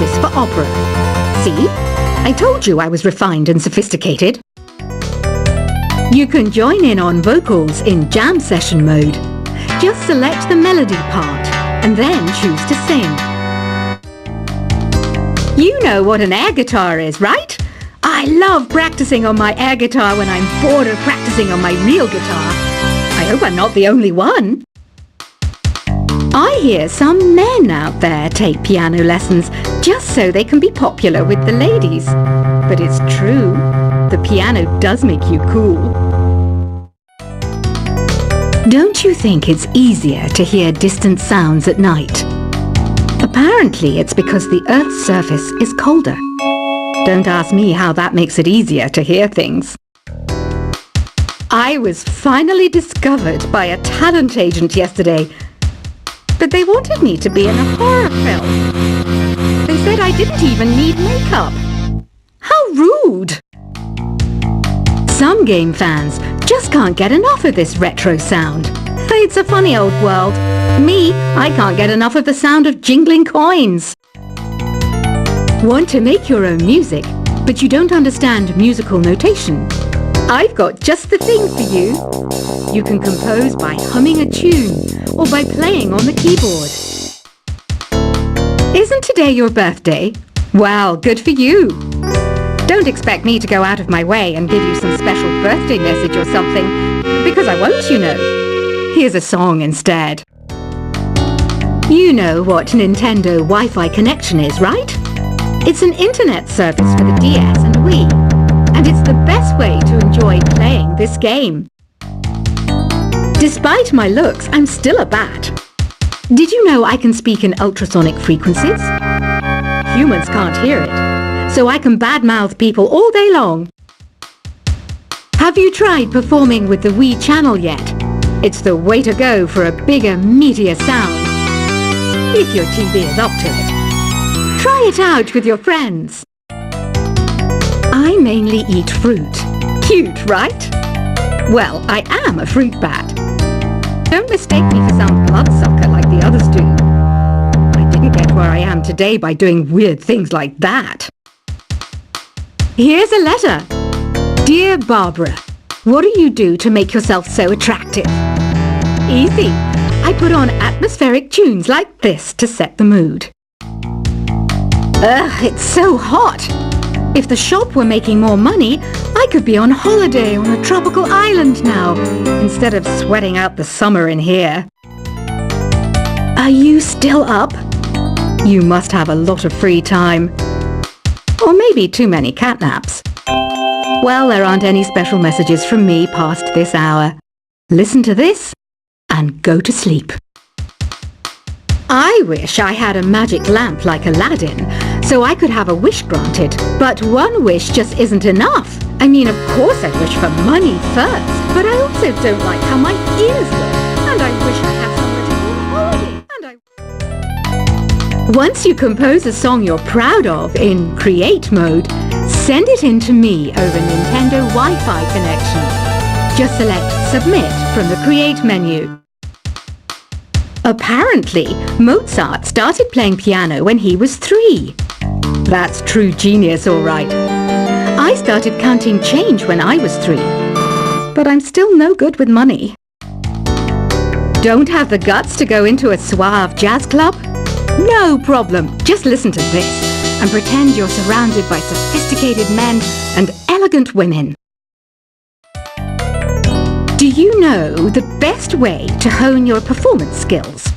practice for opera. See? I told you I was refined and sophisticated. You can join in on vocals in jam session mode. Just select the melody part and then choose to sing. You know what an air guitar is, right? I love practicing on my air guitar when I'm bored of practicing on my real guitar. I hope I'm not the only one. I hear some men out there take piano lessons just so they can be popular with the ladies. But it's true, the piano does make you cool. Don't you think it's easier to hear distant sounds at night? Apparently it's because the Earth's surface is colder. Don't ask me how that makes it easier to hear things. I was finally discovered by a talent agent yesterday, but they wanted me to be in a horror film. They said I didn't even need makeup. How rude! Some game fans just can't get enough of this retro sound. It's a funny old world. Me, I can't get enough of the sound of jingling coins. Want to make your own music, but you don't understand musical notation? I've got just the thing for you. You can compose by humming a tune or by playing on the keyboard. Isn't today your birthday? Well, good for you. Don't expect me to go out of my way and give you some special birthday message or something, because I won't, you know. Here's a song instead. You know what Nintendo Wi-Fi connection is, right? It's an internet service for the DS and Wii, and it's the best way to enjoy playing this game. Despite my looks, I'm still a bat. Did you know I can speak in ultrasonic frequencies? Humans can't hear it, so I can badmouth people all day long. Have you tried performing with the Wii channel yet? It's the way to go for a bigger, meatier sound. If your TV is up to it. Try it out with your friends. I mainly eat fruit. Cute, right? Well, I am a fruit bat. Don't mistake me for some bloodsucker like the others do. I didn't get where I am today by doing weird things like that. Here's a letter. Dear Barbara, what do you do to make yourself so attractive? Easy. I put on atmospheric tunes like this to set the mood. Ugh, it's so hot. If the shop were making more money, I could be on holiday on a tropical island now, instead of sweating out the summer in here. Are you still up? You must have a lot of free time. Or maybe too many catnaps. Well, there aren't any special messages from me past this hour. Listen to this and go to sleep. I wish I had a magic lamp like Aladdin, so I could have a wish granted. But one wish just isn't enough. I mean, of course I'd wish for money first, but I also don't like how my ears look, and I wish I had somewhere to go on holiday, Once you compose a song you're proud of in Create mode, send it in to me over Nintendo Wi-Fi connection. Just select Submit from the Create menu. Apparently, Mozart started playing piano when he was 3. That's true genius, all right. I started counting change when I was 3. But I'm still no good with money. Don't have the guts to go into a suave jazz club? No problem. Just listen to this and pretend you're surrounded by sophisticated men and elegant women. Do you know the best way to hone your performance skills?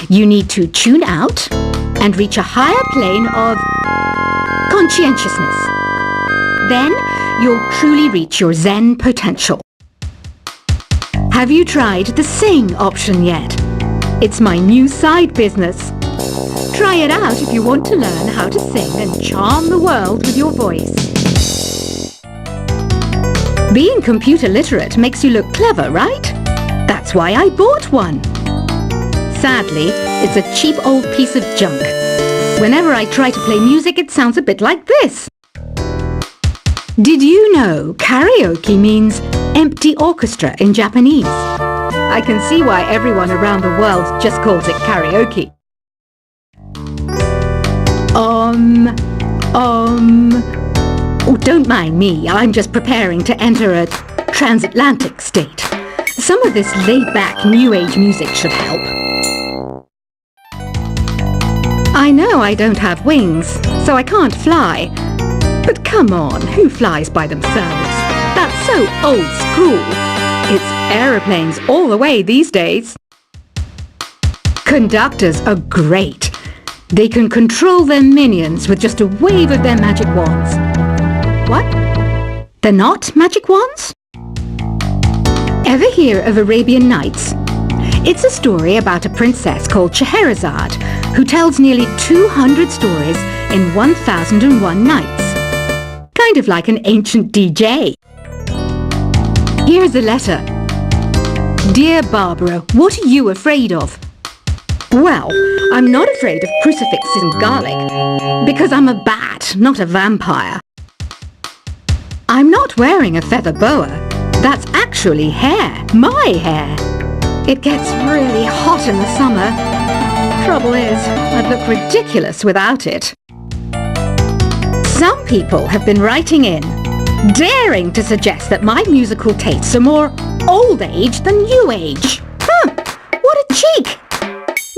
You need to tune out and reach a higher plane of conscientiousness. Then you'll truly reach your Zen potential. Have you tried the Sing option yet? It's my new side business. Try it out if you want to learn how to sing and charm the world with your voice. Being computer literate makes you look clever, right? That's why I bought one. Sadly, it's a cheap old piece of junk. Whenever I try to play music, it sounds a bit like this. Did you know karaoke means empty orchestra in Japanese? I can see why everyone around the world just calls it karaoke. On Oh, don't mind me. I'm just preparing to enter a transatlantic state. Some of this laid-back New Age music should help. I know I don't have wings, so I can't fly. But come on, who flies by themselves? That's so old school. It's aeroplanes all the way these days. Conductors are great. They can control their minions with just a wave of their magic wands. What? They're not magic wands? Ever hear of Arabian Nights? It's a story about a princess called Scheherazade who tells nearly 200 stories in 1001 nights. Kind of like an ancient DJ. Here's a letter. Dear Barbara, what are you afraid of? Well, I'm not afraid of crucifixes and garlic, because I'm a bat, not a vampire. I'm not wearing a feather boa. That's actually hair, my hair. It gets really hot in the summer. Trouble is, I'd look ridiculous without it. Some people have been writing in, daring to suggest that my musical tastes are more old age than new age. What a cheek!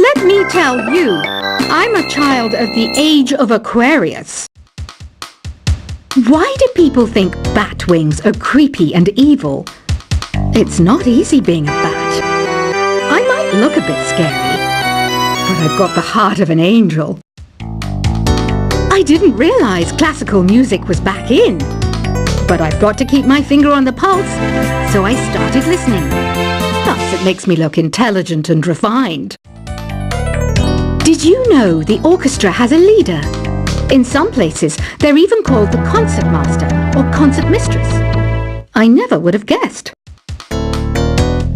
Let me tell you, I'm a child of the age of Aquarius. Why do people think bat wings are creepy and evil? It's not easy being a bat. I might look a bit scary, but I've got the heart of an angel. I didn't realize classical music was back in, but I've got to keep my finger on the pulse, so I started listening. Thus, it makes me look intelligent and refined. Did you know the orchestra has a leader? In some places, they're even called the concertmaster or concertmistress. I never would have guessed.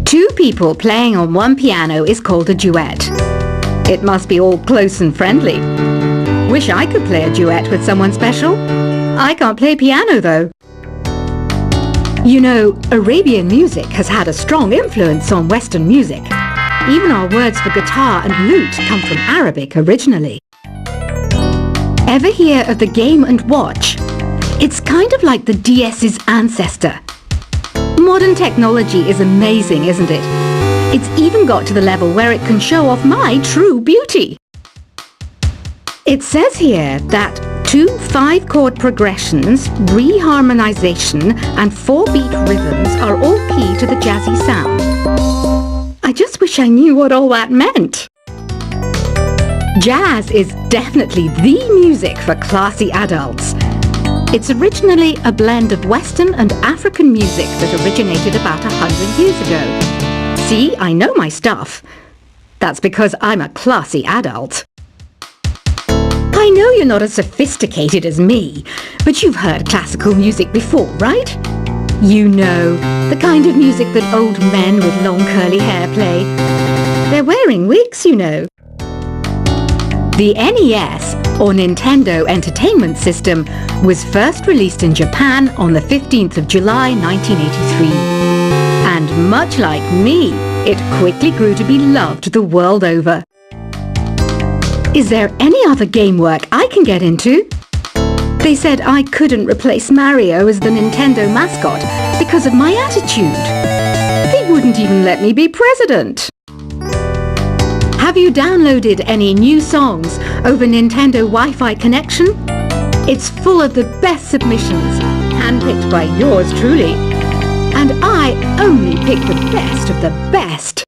Two people playing on one piano is called a duet. It must be all close and friendly. Wish I could play a duet with someone special. I can't play piano though. You know, Arabian music has had a strong influence on Western music. Even our words for guitar and lute come from Arabic originally. Ever hear of the Game & Watch? It's kind of like the DS's ancestor. Modern technology is amazing, isn't it? It's even got to the level where it can show off my true beauty. It says here that 2 5-chord progressions, reharmonization and 4-beat rhythms are all key to the jazzy sound. I just wish I knew what all that meant. Jazz is definitely the music for classy adults. It's originally a blend of Western and African music that originated about 100 years ago. See, I know my stuff. That's because I'm a classy adult. I know you're not as sophisticated as me, but you've heard classical music before, right? You know, the kind of music that old men with long curly hair play. They're wearing wigs, you know. The NES, or Nintendo Entertainment System, was first released in Japan on the 15th of July 1983. And much like me, it quickly grew to be loved the world over. Is there any other game work I can get into? They said I couldn't replace Mario as the Nintendo mascot because of my attitude. They wouldn't even let me be president. Have you downloaded any new songs over Nintendo Wi-Fi connection? It's full of the best submissions, handpicked by yours truly. And I only pick the best of the best.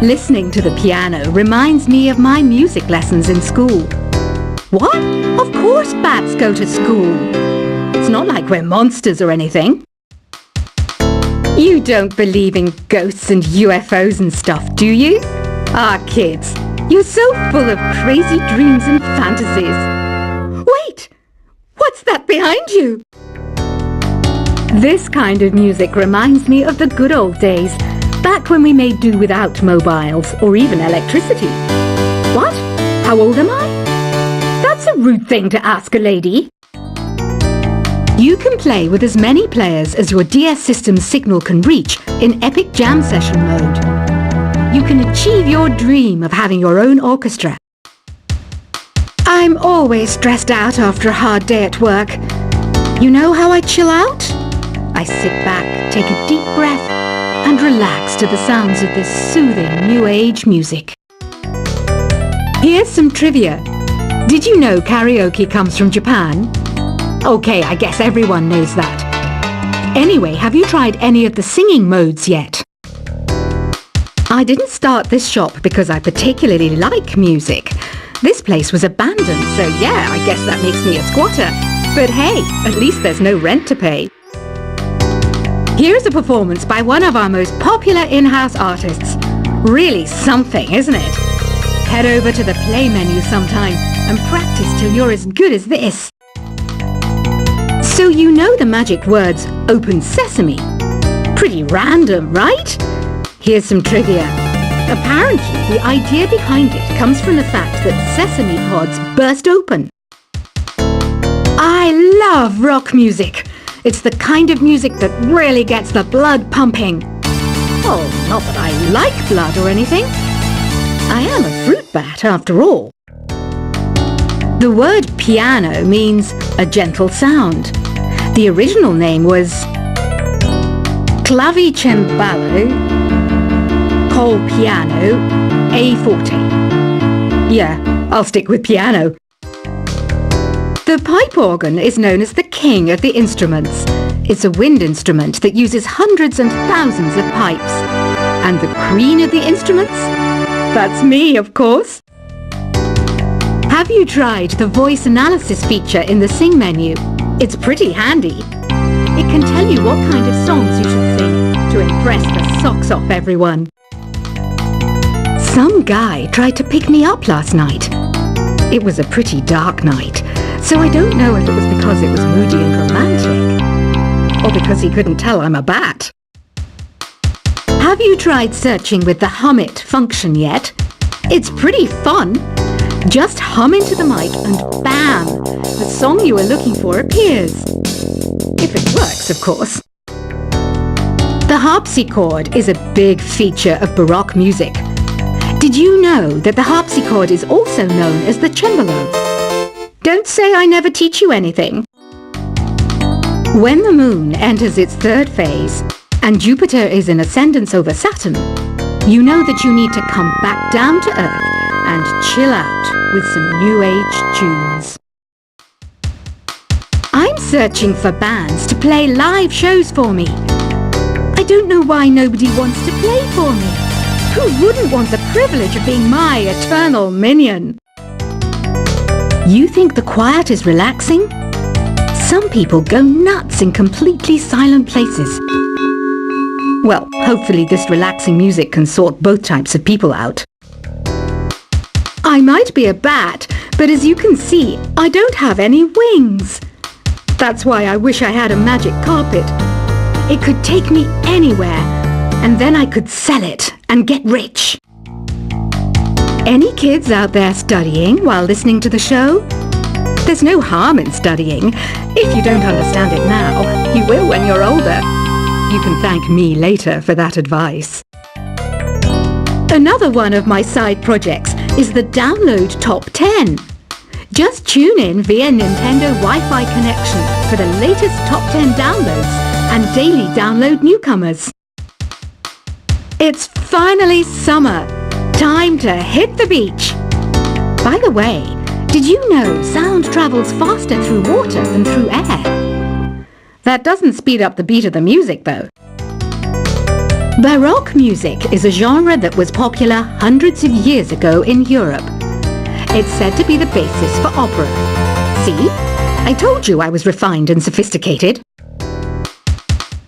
Listening to the piano reminds me of my music lessons in school. What? Of course bats go to school. It's not like we're monsters or anything. You don't believe in ghosts and UFOs and stuff, do you? Ah, kids, you're so full of crazy dreams and fantasies. Wait! What's that behind you? This kind of music reminds me of the good old days, back when we made do without mobiles or even electricity. What? How old am I? That's a rude thing to ask a lady. You can play with as many players as your DS system's signal can reach in Epic Jam Session mode. You can achieve your dream of having your own orchestra. I'm always stressed out after a hard day at work. You know how I chill out? I sit back, take a deep breath, and relax to the sounds of this soothing new age music. Here's some trivia. Did you know karaoke comes from Japan? Okay, I guess everyone knows that. Anyway, have you tried any of the singing modes yet? I didn't start this shop because I particularly like music. This place was abandoned, so yeah, I guess that makes me a squatter. But hey, at least there's no rent to pay. Here's a performance by one of our most popular in-house artists. Really something, isn't it? Head over to the play menu sometime and practice till you're as good as this. So you know the magic words "Open Sesame"? Pretty random, right? Here's some trivia. Apparently, the idea behind it comes from the fact that sesame pods burst open. I love rock music. It's the kind of music that really gets the blood pumping. Oh, not that I like blood or anything. I am a fruit bat after all. The word piano means a gentle sound. The original name was clavicembalo col piano a forte. Yeah, I'll stick with piano. The pipe organ is known as the king of the instruments. It's a wind instrument that uses hundreds and thousands of pipes. And the queen of the instruments? That's me, of course. Have you tried the voice analysis feature in the Sing menu? It's pretty handy. It can tell you what kind of songs you should sing to impress the socks off everyone. Some guy tried to pick me up last night. It was a pretty dark night, so I don't know if it was because it was moody and romantic, or because he couldn't tell I'm a bat. Have you tried searching with the Hum It function yet? It's pretty fun. Just hum into the mic and bam! The song you were looking for appears. If it works, of course. The harpsichord is a big feature of Baroque music. Did you know that the harpsichord is also known as the cembalo? Don't say I never teach you anything. When the moon enters its third phase and Jupiter is in ascendance over Saturn, you know that you need to come back down to Earth and chill out with some new age tunes. I'm searching for bands to play live shows for me. I don't know why nobody wants to play for me. Who wouldn't want the privilege of being my eternal minion? You think the quiet is relaxing? Some people go nuts in completely silent places. Well, hopefully this relaxing music can sort both types of people out. I might be a bat, but as you can see, I don't have any wings. That's why I wish I had a magic carpet. It could take me anywhere, and then I could sell it and get rich. Any kids out there studying while listening to the show? There's no harm in studying. If you don't understand it now, you will when you're older. You can thank me later for that advice. Another one of my side projects is the Download Top 10. Just tune in via Nintendo Wi-Fi connection for the latest Top 10 downloads and daily download newcomers. It's finally summer. Time to hit the beach. By the way, did you know sound travels faster through water than through air? That doesn't speed up the beat of the music, though. Baroque music is a genre that was popular hundreds of years ago in Europe. It's said to be the basis for opera. See? I told you I was refined and sophisticated.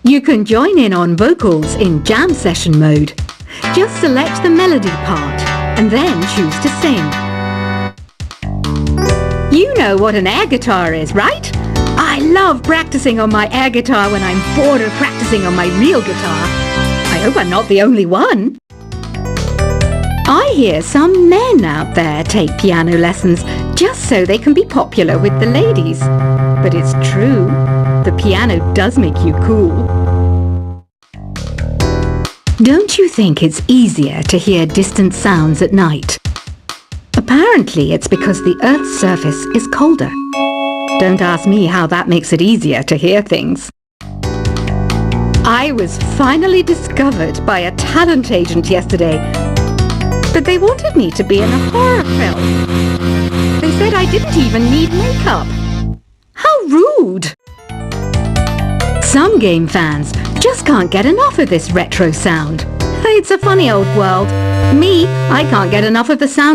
You can join in on vocals in jam session mode. Just select the melody part and then choose to sing. You know what an air guitar is, right? I love practicing on my air guitar when I'm bored of practicing on my real guitar. I hope I'm not the only one. I hear some men out there take piano lessons just so they can be popular with the ladies. But it's true, the piano does make you cool. Don't you think it's easier to hear distant sounds at night? Apparently, it's because the Earth's surface is colder. Don't ask me how that makes it easier to hear things. I was finally discovered by a talent agent yesterday, but they wanted me to be in a horror film. They said I didn't even need makeup. How rude! Some game fans just can't get enough of this retro sound. It's a funny old world. Me, I can't get enough of the sound